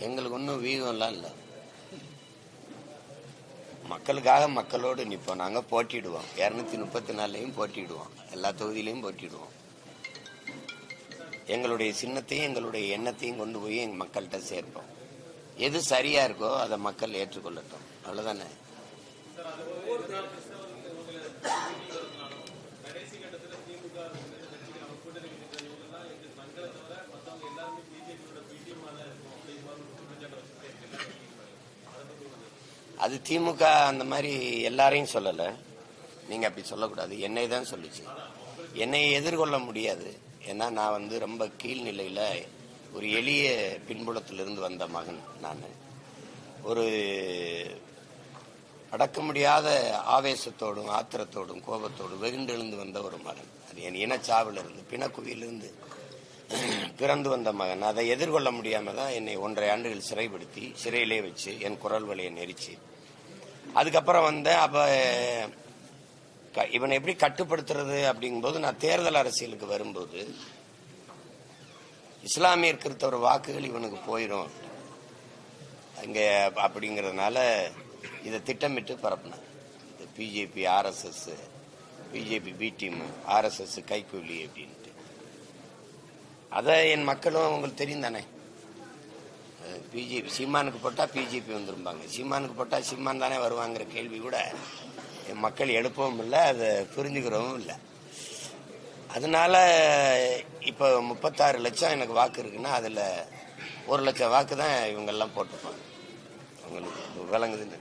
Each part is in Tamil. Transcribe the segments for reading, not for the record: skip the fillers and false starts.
எங்களுக்கு ஒன்றும் வீகம்லாம் இல்லை. மக்களுக்காக மக்களோடு நிற்போம். நாங்கள் போட்டிடுவோம். 234லையும் போட்டிடுவோம். எல்லா தொகுதியிலையும் போட்டிடுவோம். எங்களுடைய சின்னத்தையும் எங்களுடைய எண்ணத்தையும் கொண்டு போய் எங்கள் மக்கள்கிட்ட சேர்ப்போம். எது சரியா இருக்கோ அதை மக்கள் ஏற்றுக்கொள்ளட்டும். அவ்வளவுதானே. அது திமுக அந்த மாதிரி எல்லாரையும் சொல்லல. நீங்க அப்படி சொல்லக்கூடாது. என்னை தான் சொல்லுச்சு. என்னை எதிர்கொள்ள முடியாது. ஏன்னா நான் ரொம்ப கீழ்நிலையில ஒரு எளிய பின்புலத்திலிருந்து வந்த மகன். நான் ஒரு அடக்க முடியாத ஆவேசத்தோடும் ஆத்திரத்தோடும் கோபத்தோடும் வெகுண்டெழுந்து வந்த ஒரு மகன். அது என் இனச்சாவிலிருந்து பிணக்குவியிலிருந்து பிறந்து வந்த மகன். அதை எதிர்கொள்ள முடியாம தான் என்னை 1.5 ஆண்டுகள் சிறைப்படுத்தி சிறையிலே வச்சு என் குரல் வலையை நெரிச்சு அதுக்கப்புறம் அப்ப இவனை எப்படி கட்டுப்படுத்துறது அப்படிங்கும்போது நான் தேர்தல் அரசியலுக்கு வரும்போது இஸ்லாமியர் கிறிஸ்தவர் வாக்குகள் இவனுக்கு போயிடும் அங்க அப்படிங்கறதுனால இதை திட்டமிட்டு பரப்புனேன். BJP RSS BJP B team RSS கைக்கூலி அப்படின்ட்டு. அத என் மக்களும் உங்களுக்கு தெரியும் தானே. பிஜேபி சீமானுக்கு போட்டா பிஜேபி வந்துருப்பாங்க, சீமானுக்கு போட்டா சீமான் தானே வருவாங்கிற கேள்வி கூட என் மக்கள் எழுப்பவும் இல்லை, அதை புரிஞ்சுக்கிறவும் இல்லை. அதனால இப்ப 36 லட்சம் எனக்கு வாக்கு இருக்குன்னா அதுல 1 லட்சம் வாக்கு தான் இவங்க எல்லாம் போட்டுப்பாங்க. அவங்களுக்கு விளங்குதுன்னு.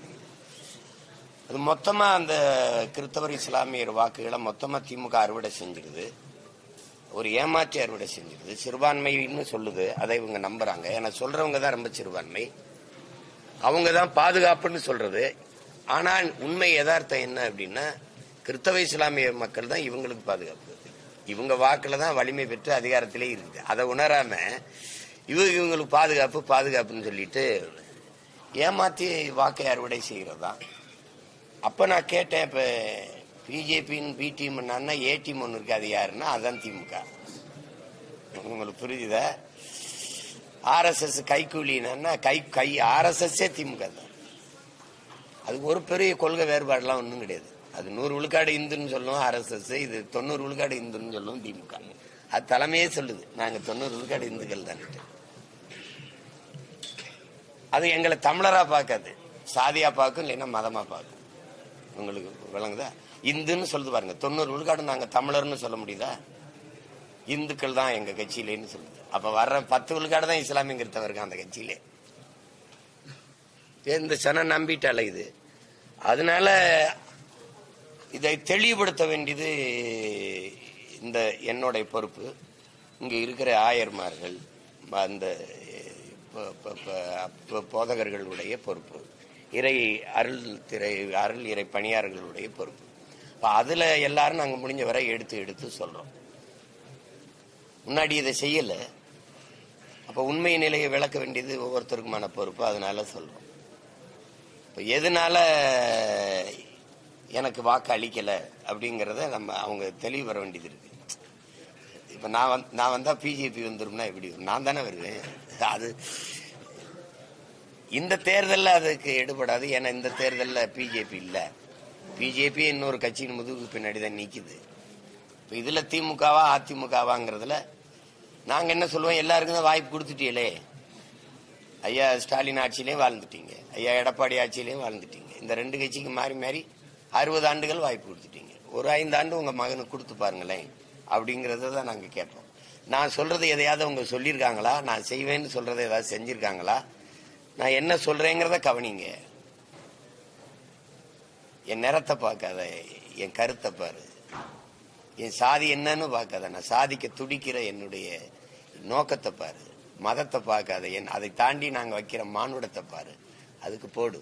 அது மொத்தமா அந்த கிறிஸ்தவர் இஸ்லாமியர் வாக்குகளை மொத்தமா திமுக அறுவடை செஞ்சிருது. ஒரு ஏமாற்றி அறுவடை செஞ்சிருது. சிறுபான்மைன்னு சொல்லுது, அதை இவங்க நம்புறாங்க. ஏன்னா சொல்றவங்க தான் ரொம்ப சிறுபான்மை, அவங்க தான் பாதுகாப்புன்னு சொல்றது. ஆனால் உண்மை யதார்த்தம் என்ன அப்படின்னா கிறிஸ்தவ இஸ்லாமிய மக்கள் தான் இவங்களுக்கு பாதுகாப்பு. இவங்க வாக்குல தான் வலிமை பெற்று அதிகாரத்திலே இருக்குது. அதை உணராம இவங்களுக்கு பாதுகாப்புன்னு சொல்லிட்டு ஏமாத்தி வாக்கை அறுவடை செய்யறதா. அப்ப நான் கேட்டேன், இப்ப பிஜேபின்னு பி டீம் ஏ டீம் ஒன்று இருக்கு, அது யாருன்னா அதான் திமுக. உங்களுக்கு புரியுதா? RSS கைக்கூலின்னா கை RSS திமுக தான். அதுக்கு ஒரு பெரிய கொள்கை வேறுபாடுலாம் ஒன்றும் கிடையாது. அது 100 விழுக்காடு இந்துன்னு சொல்லுவோம் RSS, இது 90 விழுக்காடு இந்துன்னு சொல்லுவோம் திமுக. அது தலைமையே சொல்லுது, நாங்க 90 விழுக்காடு இந்துக்கள் தான். அது எங்களை தமிழரா பார்க்காது, சாதியா பார்க்கும், இல்லைன்னா மதமா பார்க்கும். உங்களுக்கு விளங்குதா? இந்துன்னு சொல்லுது பாருங்க, 90 விழுக்காடு நாங்க தமிழர்னு சொல்ல முடியுதா? இந்துக்கள் தான் எங்க கட்சியிலேன்னு சொல்லுது. அப்ப வர்ற 10 விழுக்காடு தான் இஸ்லாமியங்கிறவருக்கு அந்த கட்சியிலே. இந்த சனம் நம்பிட்டால இது. அதனால இதை தெளிவுபடுத்த வேண்டியது இந்த என்னுடைய பொறுப்பு. இங்க இருக்கிற ஆயர்மார்கள், அந்த போதகர்களுடைய பொறுப்பு, அருள் இறை பணியாளர்களுடைய பொறுப்பு. அதுல எல்லாரும் நாங்க முடிஞ்ச வரை எடுத்து சொல்றோம். முன்னாடி இதை செய்யல. அப்ப உண்மை நிலையை விளக்க வேண்டியது ஒவ்வொருத்தருக்குமான பொறுப்பு. அதனால சொல்றோம். எதனால எனக்கு வாக்கு அளிக்கல அப்படிங்கறத அவங்க தெளிவு வர வேண்டியது இருக்கு. இப்ப நான் வந்தா பிஜேபி வந்துரும்னா எப்படி? நான் தானே வருவேன். அது இந்த தேர்தலில் அதுக்கு எடுபடாது. ஏன்னா இந்த தேர்தலில் பிஜேபி இல்ல. பிஜேபி இன்னொரு கட்சியின் முதுகு பின்னாடி தான் நீக்குது. இப்ப இதுல திமுகவா அதிமுகவாங்கிறதுல நாங்க என்ன சொல்லுவோம், எல்லாருக்கும் தான் வாய்ப்பு கொடுத்துட்டீங்களே. ஐயா ஸ்டாலின் ஆட்சியிலையும் வாழ்ந்துட்டீங்க, ஐயா எடப்பாடி ஆட்சியிலையும் வாழ்ந்துட்டீங்க. இந்த 2 கட்சிக்கு மாறி மாறி 60 ஆண்டுகள் வாய்ப்பு கொடுத்துட்டீங்க. ஒரு 5 ஆண்டு உங்க மகனுக்கு கொடுத்து பாருங்களேன் அப்படிங்கறத தான் நாங்க கேட்போம். நான் சொல்றது எதையாவது அவங்க சொல்லியிருக்காங்களா? நான் செய்வேன்னு சொல்றதை ஏதாவது செஞ்சிருக்காங்களா? நான் என்ன சொல்றேங்கிறத கவனிங்க. என் நிறத்தை பார்க்காத, என் கருத்தை பாரு. என் சாதி என்னன்னு பார்க்காத, நான் சாதிக்க துடிக்கிற என்னுடைய நோக்கத்தை பாரு. மதத்தை பார்க்காத, அதை தாண்டி நாங்க வைக்கிற மானுடத்தை பாரு. அதுக்கு போடு.